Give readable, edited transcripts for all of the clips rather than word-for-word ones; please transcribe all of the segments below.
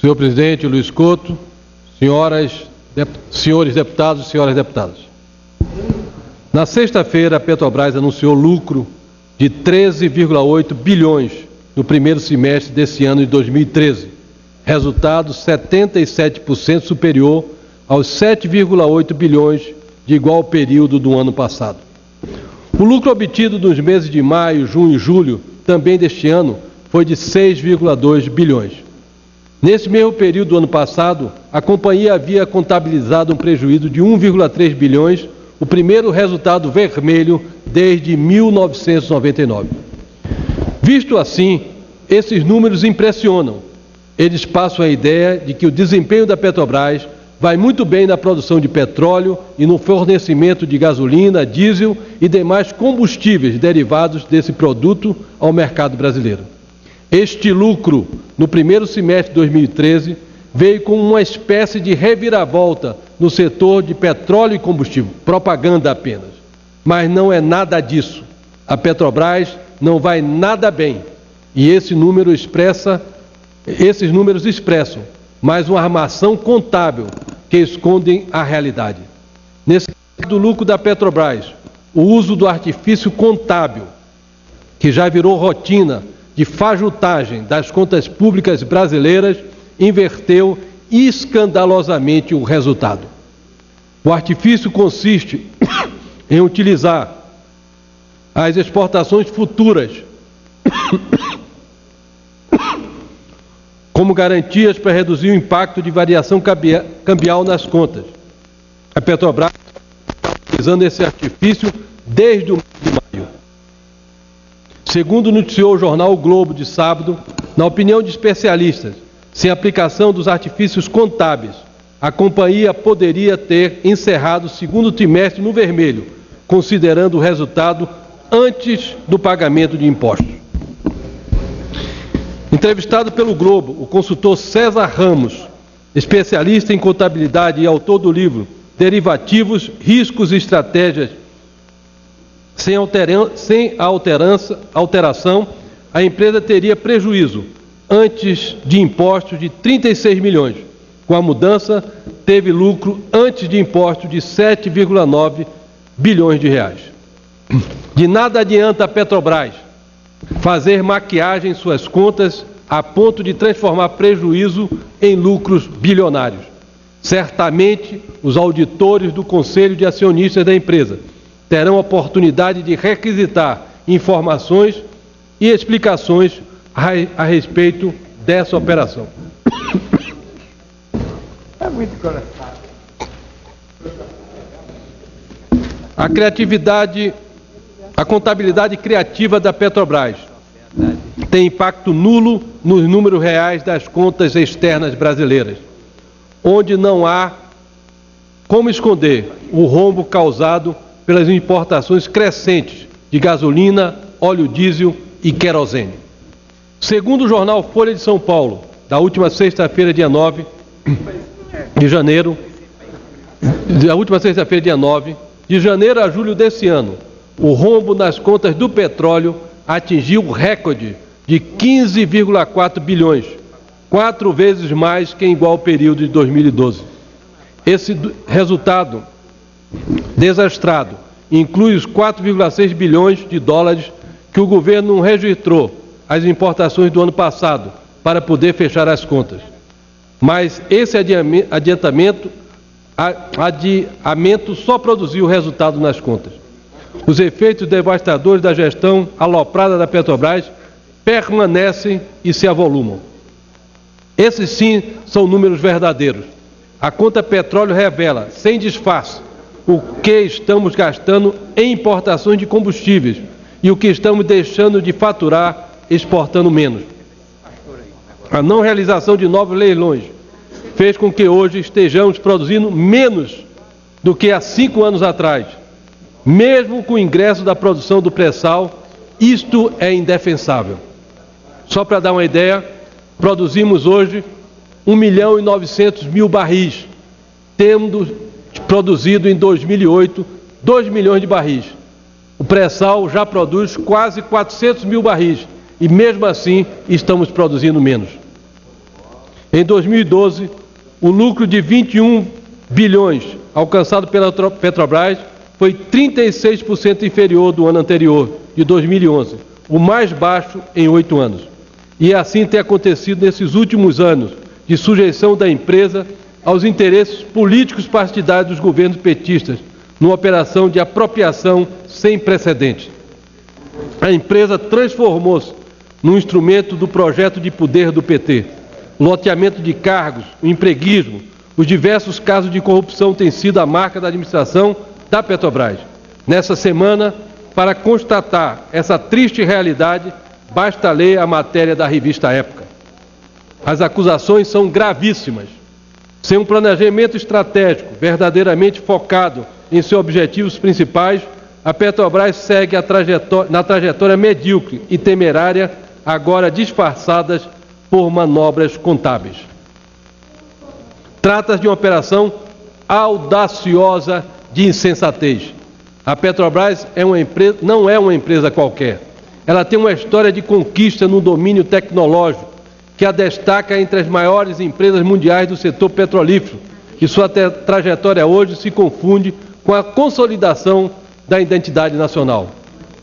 Senhor presidente Luiz Couto, senhores deputados e senhoras deputadas. Na sexta-feira, a Petrobras anunciou lucro de 13,8 bilhões no primeiro semestre desse ano de 2013, resultado 77% superior aos 7,8 bilhões de igual período do ano passado. O lucro obtido nos meses de maio, junho e julho, também deste ano, foi de 6,2 bilhões. Nesse mesmo período do ano passado, a companhia havia contabilizado um prejuízo de 1,3 bilhões, o primeiro resultado vermelho desde 1999. Visto assim, esses números impressionam. Eles passam a ideia de que o desempenho da Petrobras vai muito bem na produção de petróleo e no fornecimento de gasolina, diesel e demais combustíveis derivados desse produto ao mercado brasileiro. Este lucro, no primeiro semestre de 2013, veio com uma espécie de reviravolta no setor de petróleo e combustível, propaganda apenas. Mas não é nada disso. A Petrobras não vai nada bem e esses números expressam mais uma armação contábil que escondem a realidade. Nesse caso do lucro da Petrobras, o uso do artifício contábil, que já virou rotina de fajutagem das contas públicas brasileiras, inverteu escandalosamente o resultado. O artifício consiste em utilizar as exportações futuras como garantias para reduzir o impacto de variação cambial nas contas. A Petrobras está utilizando esse artifício desde o mês de maio. Segundo noticiou o jornal O Globo de sábado, na opinião de especialistas, sem aplicação dos artifícios contábeis, a companhia poderia ter encerrado o segundo trimestre no vermelho, considerando o resultado antes do pagamento de impostos. Entrevistado pelo Globo, o consultor César Ramos, especialista em contabilidade e autor do livro Derivativos, Riscos e Estratégias sem alteração, a empresa teria prejuízo antes de impostos de 36 milhões. Com a mudança, teve lucro antes de impostos de 7,9 bilhões de reais. De nada adianta a Petrobras fazer maquiagem em suas contas a ponto de transformar prejuízo em lucros bilionários. Certamente, os auditores do Conselho de Acionistas da empresa terão oportunidade de requisitar informações e explicações a respeito dessa operação. É muito engraçado. A contabilidade criativa da Petrobras tem impacto nulo nos números reais das contas externas brasileiras, onde não há como esconder o rombo causado pelas importações crescentes de gasolina, óleo diesel e querosene. Segundo o jornal Folha de São Paulo, da última sexta-feira, dia 9 de janeiro, de janeiro a julho desse ano, o rombo nas contas do petróleo atingiu o recorde de 15,4 bilhões, 4 vezes mais que em igual período de 2012. Esse resultado desastrado inclui os 4,6 bilhões de dólares que o governo não registrou as importações do ano passado para poder fechar as contas. Mas esse adiamento só produziu resultado nas contas. Os efeitos devastadores da gestão aloprada da Petrobras permanecem e se avolumam. Esses sim são números verdadeiros. A conta petróleo revela, sem disfarce, o que estamos gastando em importações de combustíveis e o que estamos deixando de faturar exportando menos. A não realização de novos leilões fez com que hoje estejamos produzindo menos do que há 5 anos atrás. Mesmo com o ingresso da produção do pré-sal, isto é indefensável. Só para dar uma ideia, produzimos hoje 1.900.000 barris, tendo produzido em 2008 2 milhões de barris. O pré-sal já produz quase 400.000 barris e mesmo assim estamos produzindo menos. Em 2012, o lucro de 21 bilhões alcançado pela Petrobras foi 36% inferior do ano anterior, de 2011, o mais baixo em 8 anos. E assim tem acontecido nesses últimos anos, de sujeição da empresa aos interesses políticos partidários dos governos petistas, numa operação de apropriação sem precedentes. A empresa transformou-se num instrumento do projeto de poder do PT. O loteamento de cargos, o empreguismo, os diversos casos de corrupção têm sido a marca da administração da Petrobras. Nessa semana, para constatar essa triste realidade, basta ler a matéria da revista Época. As acusações são gravíssimas. Sem um planejamento estratégico verdadeiramente focado em seus objetivos principais, a Petrobras segue na trajetória medíocre e temerária, agora disfarçadas por manobras contábeis. Trata-se de uma operação audaciosa de insensatez. A Petrobras não é uma empresa qualquer. Ela tem uma história de conquista no domínio tecnológico, que a destaca entre as maiores empresas mundiais do setor petrolífero, e sua trajetória hoje se confunde com a consolidação da identidade nacional.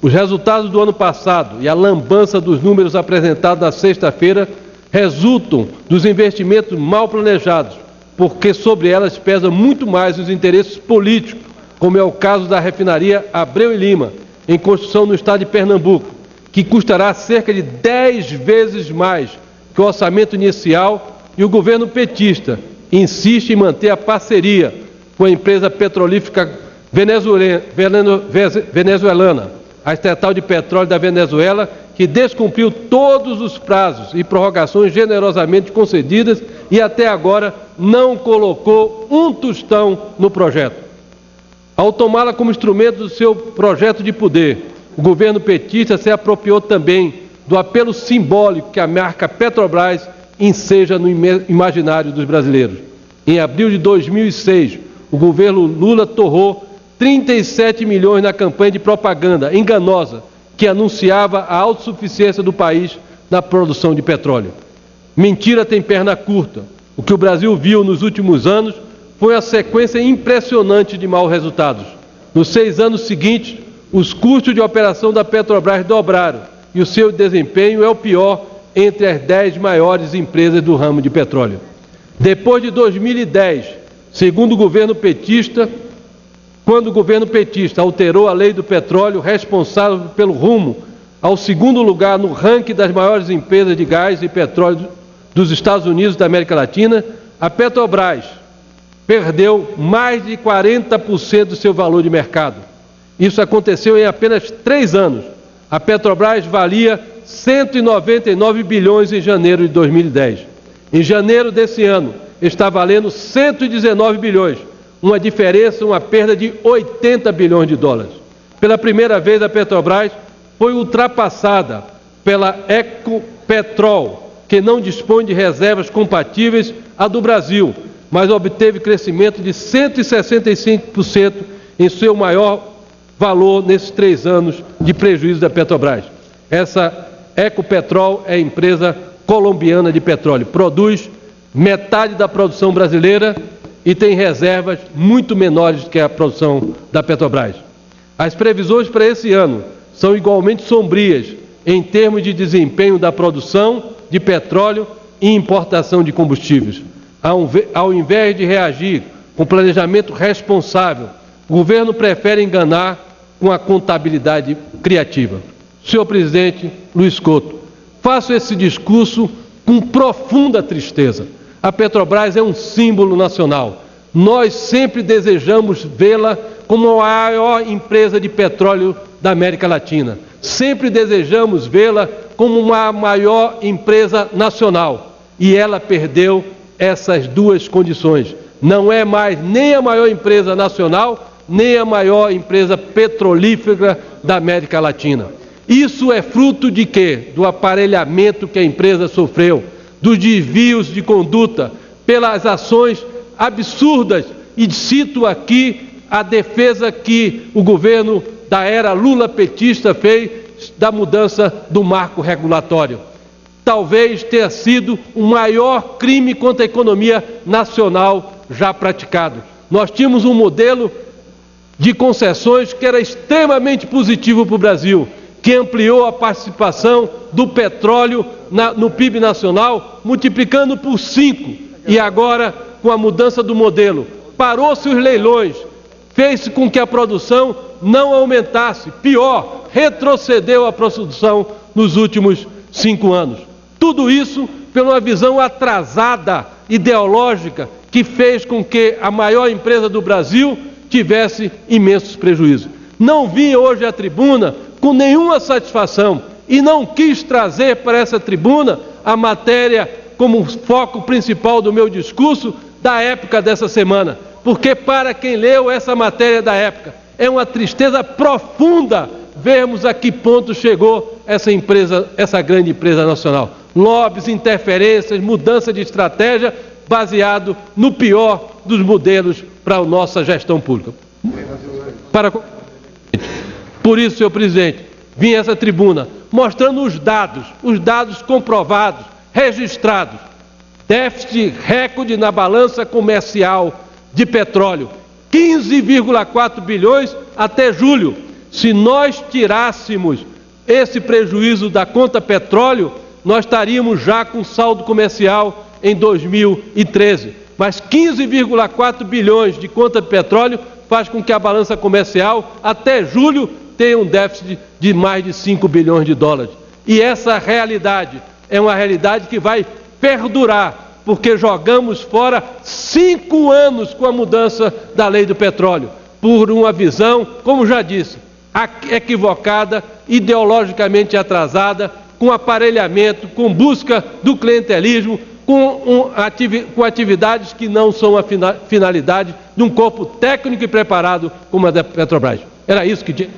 Os resultados do ano passado e a lambança dos números apresentados na sexta-feira resultam dos investimentos mal planejados, porque sobre elas pesam muito mais os interesses políticos, como é o caso da refinaria Abreu e Lima, em construção no estado de Pernambuco, que custará cerca de 10 vezes mais que o orçamento inicial, e o governo petista insiste em manter a parceria com a empresa petrolífera venezuelana, a Estatal de Petróleo da Venezuela, que descumpriu todos os prazos e prorrogações generosamente concedidas e até agora não colocou um tostão no projeto. Ao tomá-la como instrumento do seu projeto de poder, o governo petista se apropriou também do apelo simbólico que a marca Petrobras enseja no imaginário dos brasileiros. Em abril de 2006, o governo Lula torrou 37 milhões na campanha de propaganda enganosa que anunciava a autossuficiência do país na produção de petróleo. Mentira tem perna curta. O que o Brasil viu nos últimos anos foi a sequência impressionante de maus resultados. Nos 6 anos seguintes, os custos de operação da Petrobras dobraram e o seu desempenho é o pior entre as 10 maiores empresas do ramo de petróleo. Depois de 2010, segundo o governo petista, quando o governo petista alterou a lei do petróleo, responsável pelo rumo ao segundo lugar no ranking das maiores empresas de gás e petróleo dos Estados Unidos e da América Latina, a Petrobras perdeu mais de 40% do seu valor de mercado. Isso aconteceu em apenas 3 anos. A Petrobras valia 199 bilhões em janeiro de 2010. Em janeiro desse ano, está valendo 119 bilhões, uma diferença, uma perda de 80 bilhões de dólares. Pela primeira vez, a Petrobras foi ultrapassada pela Ecopetrol, que não dispõe de reservas compatíveis à do Brasil, mas obteve crescimento de 165% em seu maior valor nesses 3 anos de prejuízo da Petrobras. Essa Ecopetrol é a empresa colombiana de petróleo, produz metade da produção brasileira e tem reservas muito menores que a produção da Petrobras. As previsões para esse ano são igualmente sombrias em termos de desempenho da produção de petróleo e importação de combustíveis. Ao invés de reagir com planejamento responsável, o governo prefere enganar com a contabilidade criativa. Senhor presidente Luiz Couto, faço esse discurso com profunda tristeza. A Petrobras é um símbolo nacional. Nós sempre desejamos vê-la como a maior empresa de petróleo da América Latina. Sempre desejamos vê-la como uma maior empresa nacional. E ela perdeu essas 2 condições. Não é mais nem a maior empresa nacional, nem a maior empresa petrolífera da América Latina. Isso é fruto de quê? Do aparelhamento que a empresa sofreu, dos desvios de conduta, pelas ações absurdas, e cito aqui a defesa que o governo da era Lula petista fez da mudança do marco regulatório. talvez tenha sido o maior crime contra a economia nacional já praticado. Nós tínhamos um modelo de concessões que era extremamente positivo para o Brasil, que ampliou a participação do petróleo no PIB nacional, multiplicando por 5. E agora, com a mudança do modelo, parou-se os leilões, fez com que a produção não aumentasse. Pior, retrocedeu a produção nos últimos 5 anos. Tudo isso pela uma visão atrasada, ideológica, que fez com que a maior empresa do Brasil tivesse imensos prejuízos. Não vim hoje à tribuna com nenhuma satisfação e não quis trazer para essa tribuna a matéria como foco principal do meu discurso da época dessa semana, porque para quem leu essa matéria da época, é uma tristeza profunda vermos a que ponto chegou essa empresa, essa grande empresa nacional. Lobbies, interferências, mudança de estratégia, baseado no pior dos modelos para a nossa gestão pública. Por isso, senhor presidente, vim a essa tribuna mostrando os dados comprovados, registrados. Déficit recorde na balança comercial de petróleo, 15,4 bilhões até julho. Se nós tirássemos esse prejuízo da conta petróleo, nós estaríamos já com saldo comercial em 2013. Mas 15,4 bilhões de conta de petróleo faz com que a balança comercial, até julho, tenha um déficit de mais de 5 bilhões de dólares. E essa realidade é uma realidade que vai perdurar, porque jogamos fora 5 anos com a mudança da lei do petróleo, por uma visão, como já disse, equivocada, ideologicamente atrasada, com aparelhamento, com busca do clientelismo, com atividades que não são a finalidade de um corpo técnico e preparado como a da Petrobras. Era isso que tinha.